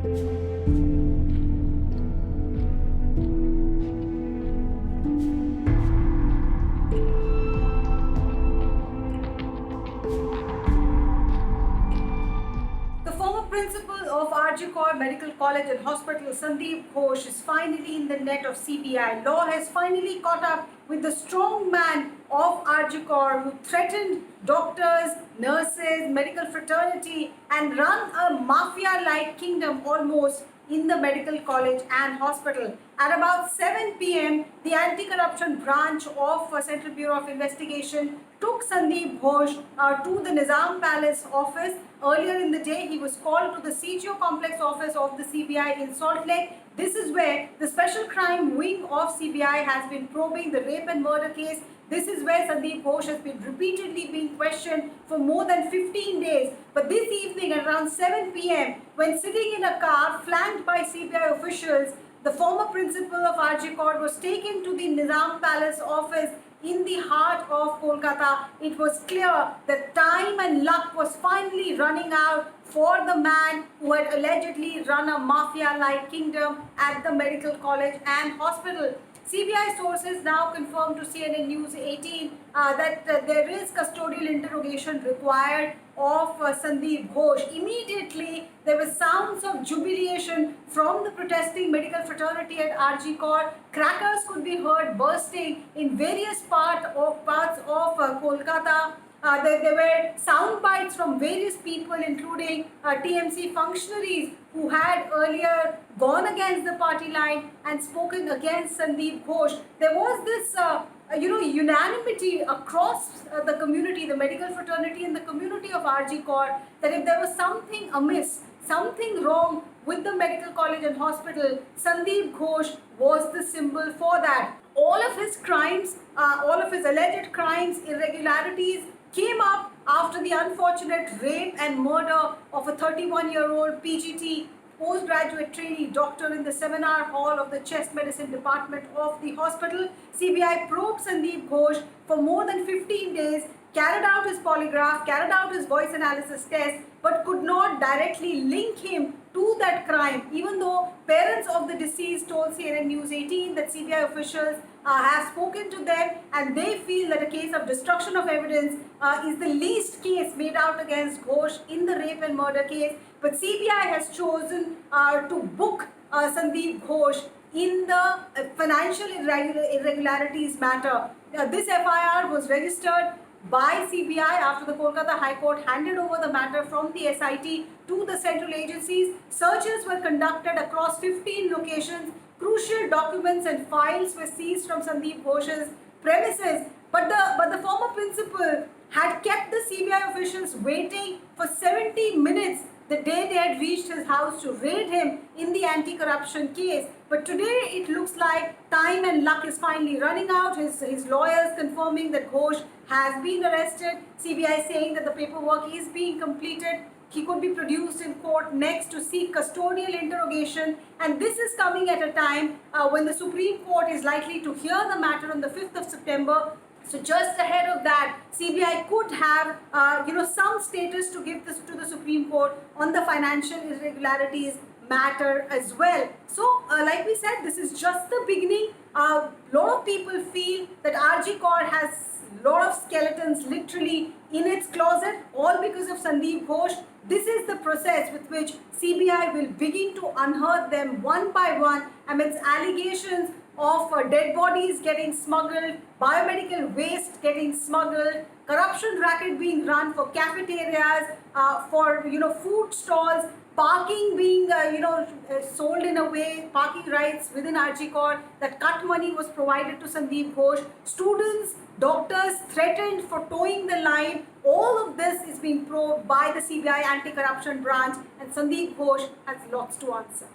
The former principal of RG Kaur Medical College and Hospital, Sandeep Ghosh, is finally in the net of CBI. Law has finally caught up with the strong man of RG Kaur who threatened doctors, nurses, medical fraternity and run a mafia-like kingdom almost in the medical college and hospital. At about 7 p.m., the anti-corruption branch of Central Bureau of Investigation took Sandeep Ghosh to the Nizam Palace office. Earlier in the day, he was called to the CGO complex office of the CBI in Salt Lake. This is where the special crime wing of CBI has been probing the rape and murder case. This is where Sandeep Ghosh has been repeatedly being questioned for more than 15 days. But this evening at around 7 p.m., when sitting in a car flanked by CBI officials, the former principal of RG Kaur was taken to the Nizam Palace office in the heart of Kolkata. It was clear that time and luck was finally running out for the man who had allegedly run a mafia-like kingdom at the medical college and hospital. CBI sources now confirmed to CNN News 18 that there is custodial interrogation required of Sandeep Ghosh. Immediately, there were sounds of jubilation from the protesting medical fraternity at RG Kaur. Crackers could be heard bursting in various parts of Kolkata. There were sound bites from various people, including TMC functionaries who had earlier gone against the party line and spoken against Sandeep Ghosh. There was this unanimity across the community, the medical fraternity and the community of RG Kaur, that if there was something amiss, something wrong with the medical college and hospital, Sandeep Ghosh was the symbol for that. All of his crimes, all of his alleged crimes, irregularities came up after the unfortunate rape and murder of a 31-year-old PGT postgraduate trainee doctor in the seminar hall of the chest medicine department of the hospital. CBI probed Sandeep Ghosh for more than 15 days, carried out his polygraph, carried out his voice analysis test, but could not directly link him to that crime, even though parents of the deceased told CNN News 18 that CBI officials have spoken to them and they feel that a case of destruction of evidence is the least case made out against Ghosh in the rape and murder case. But CBI has chosen to book Sandeep Ghosh in the financial irregularities matter. This FIR was registered by CBI after the Kolkata High Court handed over the matter from the SIT to the central agencies. Searches were conducted across 15 locations. Crucial documents and files were seized from Sandeep Ghosh's premises. But the former principal had kept the CBI officials waiting for 70 minutes the day they had reached his house to raid him in the anti-corruption case. But today it looks like time and luck is finally running out. His lawyers confirming that Ghosh has been arrested. CBI saying that the paperwork is being completed. He could be produced in court next to seek custodial interrogation. And this is coming at a time when the Supreme Court is likely to hear the matter on the 5th of September. So just ahead of that, CBI could have, some status to give this to the Supreme Court on the financial irregularities matter as well. So, like we said, this is just the beginning. A lot of people feel that RG Kaur has a lot of skeletons literally in its closet, all because of Sandeep Ghosh. This is the process with which CBI will begin to unearth them one by one amidst allegations of dead bodies getting smuggled, biomedical waste getting smuggled, corruption racket being run for cafeterias, for food stalls, parking being sold in a way, parking rights within RG Kaur, that cut money was provided to Sandeep Ghosh, students, doctors threatened for towing the line. All of this is being probed by the CBI anti-corruption branch, and Sandeep Ghosh has lots to answer.